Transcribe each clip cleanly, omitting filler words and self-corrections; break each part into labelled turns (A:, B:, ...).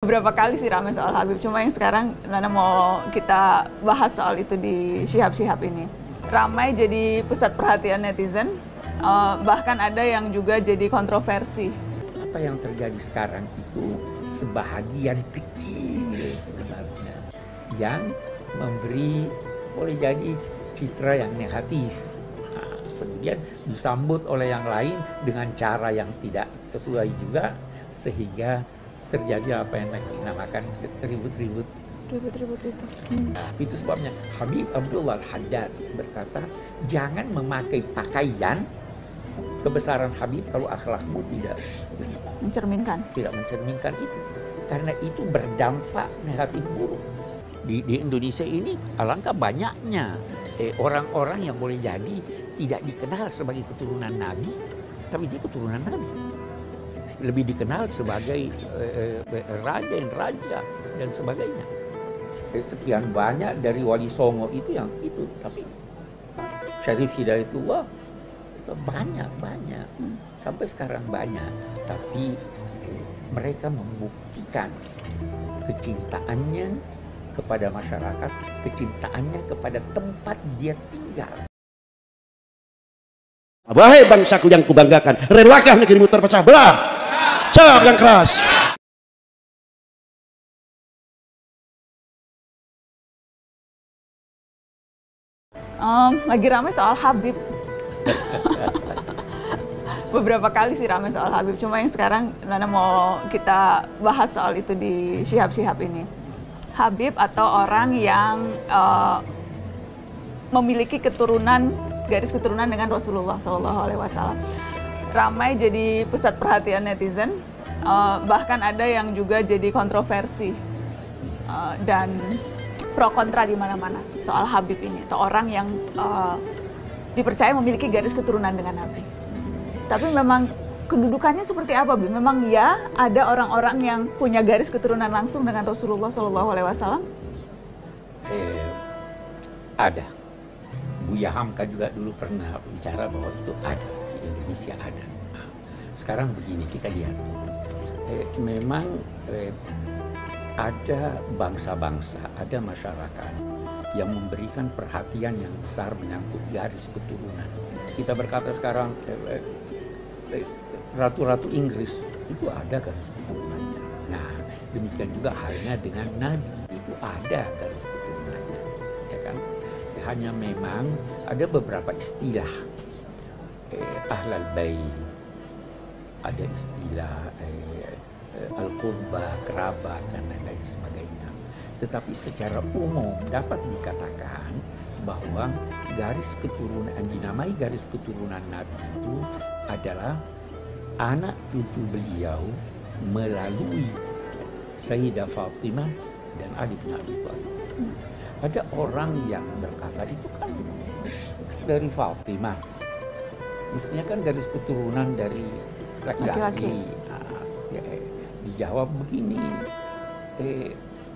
A: Beberapa kali sih ramai soal Habib, cuma yang sekarang Nana mau kita bahas soal itu di Syihab ini. Ramai jadi pusat perhatian netizen, bahkan ada yang juga jadi kontroversi.
B: Apa yang terjadi sekarang itu sebahagian kecil sebenarnya yang memberi boleh jadi citra yang negatif. Nah, kemudian disambut oleh yang lain dengan cara yang tidak sesuai juga, sehingga terjadi apa yang dinamakan ribut-ribut.
A: Ribut-ribut itu.
B: Itu sebabnya Habib Abdullah Al-Haddad berkata, jangan memakai pakaian kebesaran Habib kalau akhlakmu tidak mencerminkan itu, karena itu berdampak negatif buruk. Di Indonesia ini alangkah banyaknya orang-orang yang boleh jadi tidak dikenal sebagai keturunan Nabi, tapi dia keturunan Nabi. Lebih dikenal sebagai raja dan sebagainya. Sekian banyak dari Wali Songo itu yang itu, tapi Syarif Hidayatullah itu banyak sampai sekarang banyak, tapi mereka membuktikan kecintaannya kepada masyarakat, kecintaannya kepada tempat dia tinggal.
C: Wahai bangsaku yang kubanggakan, relakah negerimu terpecah belah? Jawab yang keras.
A: Lagi ramai soal Habib. Beberapa kali sih ramai soal Habib, cuma yang sekarang Nana mau kita bahas soal itu di Syihab ini. Habib atau orang yang memiliki garis keturunan dengan Rasulullah SAW. Ramai jadi pusat perhatian netizen, bahkan ada yang juga jadi kontroversi dan pro kontra di mana-mana soal Habib ini, atau orang yang dipercaya memiliki garis keturunan dengan Nabi. Tapi memang kedudukannya seperti apa, Bi? Memang ya ada orang-orang yang punya garis keturunan langsung dengan Rasulullah SAW?
B: Ada. Buya Hamka juga dulu pernah bicara bahwa itu ada. Indonesia ada. Nah, sekarang begini, kita lihat. Memang ada bangsa-bangsa, ada masyarakat yang memberikan perhatian yang besar menyangkut garis keturunan. Kita berkata sekarang ratu-ratu Inggris itu ada garis keturunannya. Nah, demikian juga halnya dengan Nabi, itu ada garis keturunannya, ya kan? Hanya memang ada beberapa istilah. Ahlal bait, ada istilah al-qurba, kerabat, dan lain-lain sebagainya. Tetapi secara umum dapat dikatakan bahwa garis keturunan, dinamai garis keturunan Nabi itu adalah anak cucu beliau melalui Sayyidah Fatimah dan Ali bin Abi Thalib. Ada orang yang berkata itu kan dari Fatimah, mestinya kan garis keturunan dari laki-laki. Nah, ya, dijawab begini,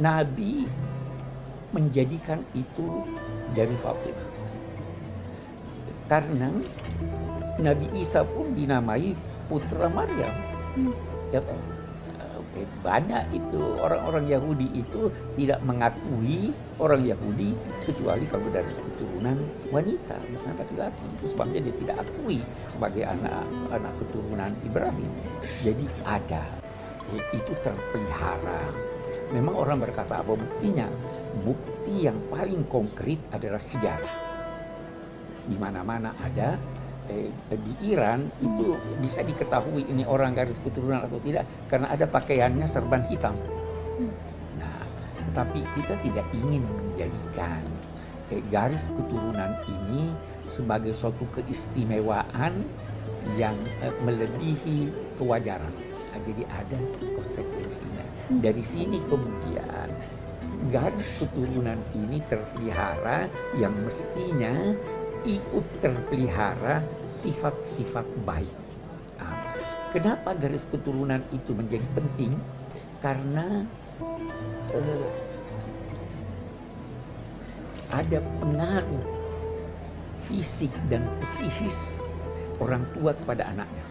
B: Nabi menjadikan itu dari Fatimah karena Nabi Isa pun dinamai putra Maryam. Ya, banyak itu orang-orang Yahudi itu tidak mengakui orang Yahudi kecuali kalau dari keturunan wanita, bukan laki-laki. Itu sebabnya dia tidak akui sebagai anak keturunan Ibrahim. Jadi ada, itu terpelihara. Memang orang berkata apa buktinya? Bukti yang paling konkret adalah sejarah. Di mana-mana ada. Di Iran itu bisa diketahui ini orang garis keturunan atau tidak karena ada pakaiannya serban hitam. Nah, tetapi kita tidak ingin menjadikan garis keturunan ini sebagai suatu keistimewaan yang melebihi kewajaran. Jadi ada konsekuensinya. Dari sini kemudian garis keturunan ini terpelihara yang mestinya ikut terpelihara sifat-sifat baik. Nah, kenapa garis keturunan itu menjadi penting? Karena ada pengaruh fisik dan psikis orang tua kepada anaknya.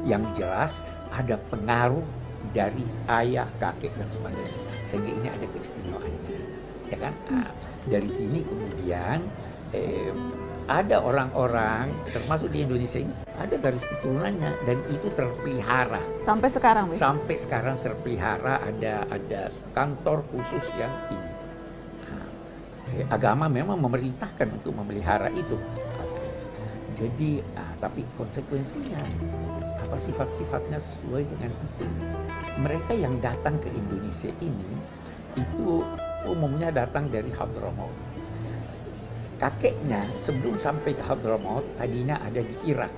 B: Yang jelas ada pengaruh dari ayah, kakek dan sebagainya. Sehingga ini ada keistimewaannya, ya kan? Nah, dari sini kemudian ada orang-orang termasuk di Indonesia ini ada garis keturunannya dan itu terpelihara
A: Sampai sekarang, Bi?
B: sampai sekarang terpelihara, ada kantor khusus yang ini. Nah, agama memang memerintahkan untuk memelihara itu. Jadi tapi konsekuensinya apa, sifat-sifatnya sesuai dengan itu. Mereka yang datang ke Indonesia ini itu umumnya datang dari Hadramaut. Kakeknya sebelum sampai ke Hadramaut tadinya ada di Irak.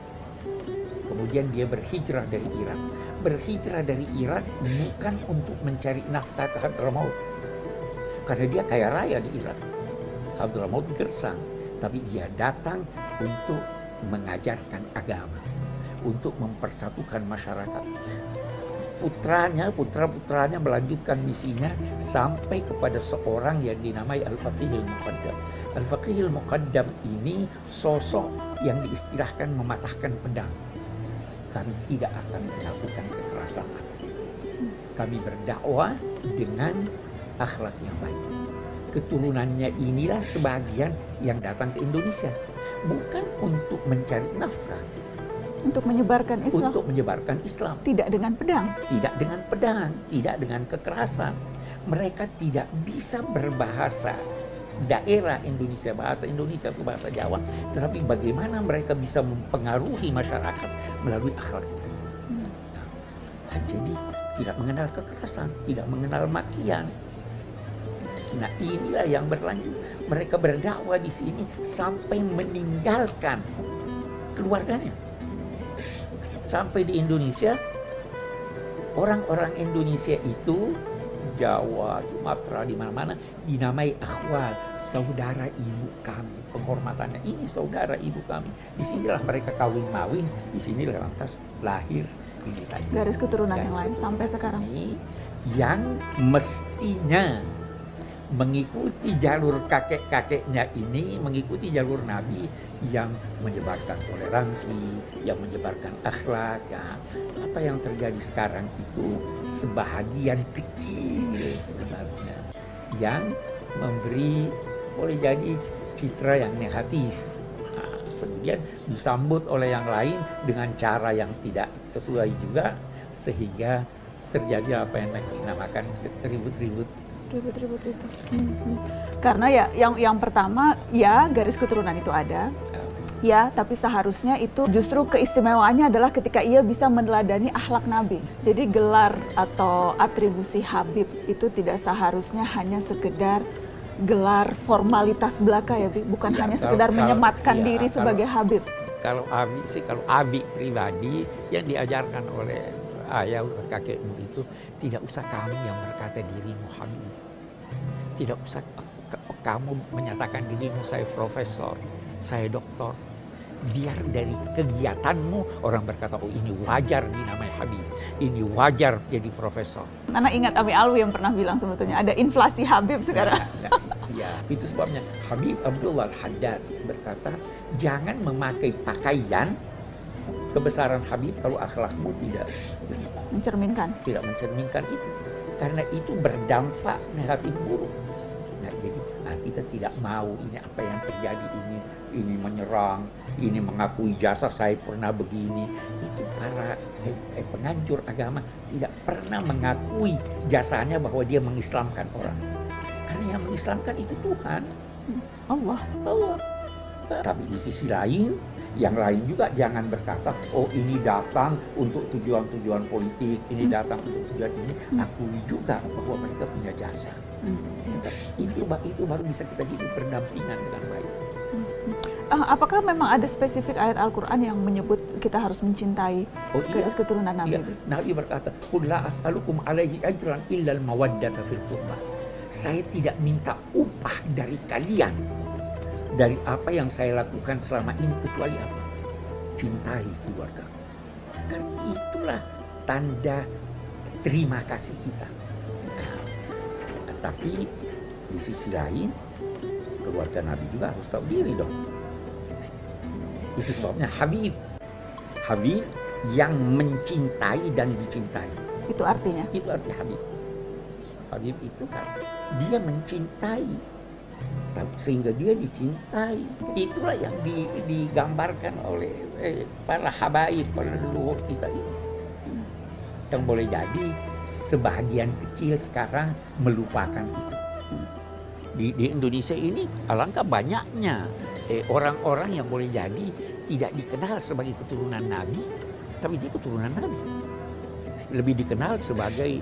B: Kemudian dia berhijrah dari Irak. Berhijrah dari Irak bukan untuk mencari nafkah ke Hadramaut. Karena dia kaya raya di Irak. Hadramaut gersang. Tapi dia datang untuk mengajarkan agama. Untuk mempersatukan masyarakat. Putra-putranya melanjutkan misinya sampai kepada seorang yang dinamai Al-Faqihil Muqaddam. Al-Faqihil Muqaddam ini sosok yang diistilahkan mematahkan pedang. Kami tidak akan melakukan kekerasan. Kami berdakwah dengan akhlak yang baik. Keturunannya inilah sebagian yang datang ke Indonesia. Bukan untuk mencari nafkah.
A: Untuk menyebarkan Islam.
B: Untuk menyebarkan Islam.
A: Tidak dengan pedang.
B: Tidak dengan pedang, tidak dengan kekerasan. Mereka tidak bisa berbahasa daerah Indonesia, bahasa Indonesia itu bahasa Jawa. Tetapi bagaimana mereka bisa mempengaruhi masyarakat melalui akhlak. Nah, jadi tidak mengenal kekerasan, tidak mengenal makian. Nah, inilah yang berlanjut. Mereka berdakwah di sini sampai meninggalkan keluarganya. Sampai di Indonesia, orang-orang Indonesia itu, Jawa, Sumatera, di mana-mana, dinamai akhwal, saudara ibu kami. Penghormatannya, ini saudara ibu kami. Di sinilah mereka kawin-mawin, di sinilah lantas lahir ini tadi.
A: Garis keturunan yang lain sampai sekarang.
B: Ini yang mestinya mengikuti jalur kakek-kakeknya ini, mengikuti jalur Nabi yang menyebarkan toleransi, yang menyebarkan akhlak. Ya. Apa yang terjadi sekarang itu sebahagian kecil sebenarnya yang memberi, boleh jadi, citra yang negatif. Nah, kemudian disambut oleh yang lain dengan cara yang tidak sesuai juga, sehingga terjadi apa yang dinamakan ribut-ribut.
A: Ribut-ribut itu. Karena ya yang pertama ya garis keturunan itu ada. Ya, tapi seharusnya itu justru keistimewaannya adalah ketika ia bisa meneladani akhlak Nabi. Jadi gelar atau atribusi Habib itu tidak seharusnya hanya sekedar gelar formalitas belaka ya, Bi. Bukan hanya sekedar menyematkan diri sebagai Habib.
B: Kalau Abi pribadi yang diajarkan oleh ayah kakekmu itu, tidak usah kamu yang berkata dirimu Habib. Tidak usah kamu menyatakan dirimu saya profesor, saya doktor. Biar dari kegiatanmu orang berkata, oh ini wajar dinamai Habib, ini wajar jadi profesor.
A: Nana ingat Ami Alwi yang pernah bilang sebetulnya ada inflasi Habib sekarang.
B: Ya, itu sebabnya Habib Abdullah Al-Haddad berkata, jangan memakai pakaian kebesaran Habib kalau akhlakmu tidak
A: mencerminkan.
B: Tidak mencerminkan itu. Karena itu berdampak negatif buruk. Nah, jadi kita tidak mau ini apa yang terjadi ini menyerang, ini mengakui jasa saya pernah begini. Itu para penganjur agama tidak pernah mengakui jasanya bahwa dia mengislamkan orang. Karena yang mengislamkan itu Tuhan.
A: Allah.
B: Tapi di sisi lain, yang lain juga jangan berkata, oh ini datang untuk tujuan-tujuan politik, ini datang untuk tujuan ini. Akui juga bahwa mereka punya jasa. Itu baru bisa kita hidup berdampingan dengan baik.
A: Apakah memang ada spesifik ayat Al-Quran yang menyebut kita harus mencintai garis keturunan Nabi?
B: Iya. Nabi berkata, "Qul la as'alukum alaihi ajran illa al-mawaddata fil qurbah." Saya tidak minta upah dari kalian dari apa yang saya lakukan selama ini, kecuali apa? Cintai keluarga. Kan itulah tanda terima kasih kita. Tapi di sisi lain, keluarga Nabi juga harus tahu diri dong. Itu sebabnya Habib yang mencintai dan dicintai.
A: Itu artinya?
B: Itu arti Habib. Habib itu kan dia mencintai, sehingga dia dicintai. Itulah yang digambarkan oleh para habaib, para leluhur kita ini. Yang boleh jadi sebagian kecil sekarang melupakan itu. Di Indonesia ini alangkah banyaknya orang-orang yang boleh jadi tidak dikenal sebagai keturunan Nabi, tapi dia keturunan Nabi. Lebih dikenal sebagai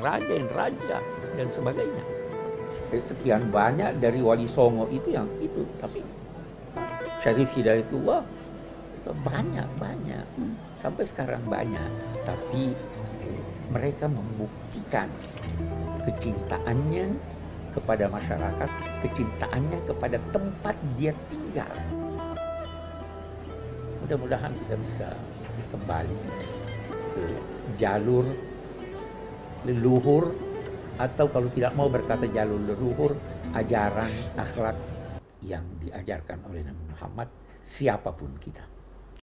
B: raja dan sebagainya. Sekian banyak dari Wali Songo itu yang itu, tapi Syarif Hidayatullah itu banyak sampai sekarang banyak, tapi mereka membuktikan kecintaannya kepada masyarakat, kecintaannya kepada tempat dia tinggal. Mudah-mudahan kita bisa kembali ke jalur leluhur, atau kalau tidak mau berkata jalur leluhur, ajaran akhlak yang diajarkan oleh Nabi Muhammad siapapun kita.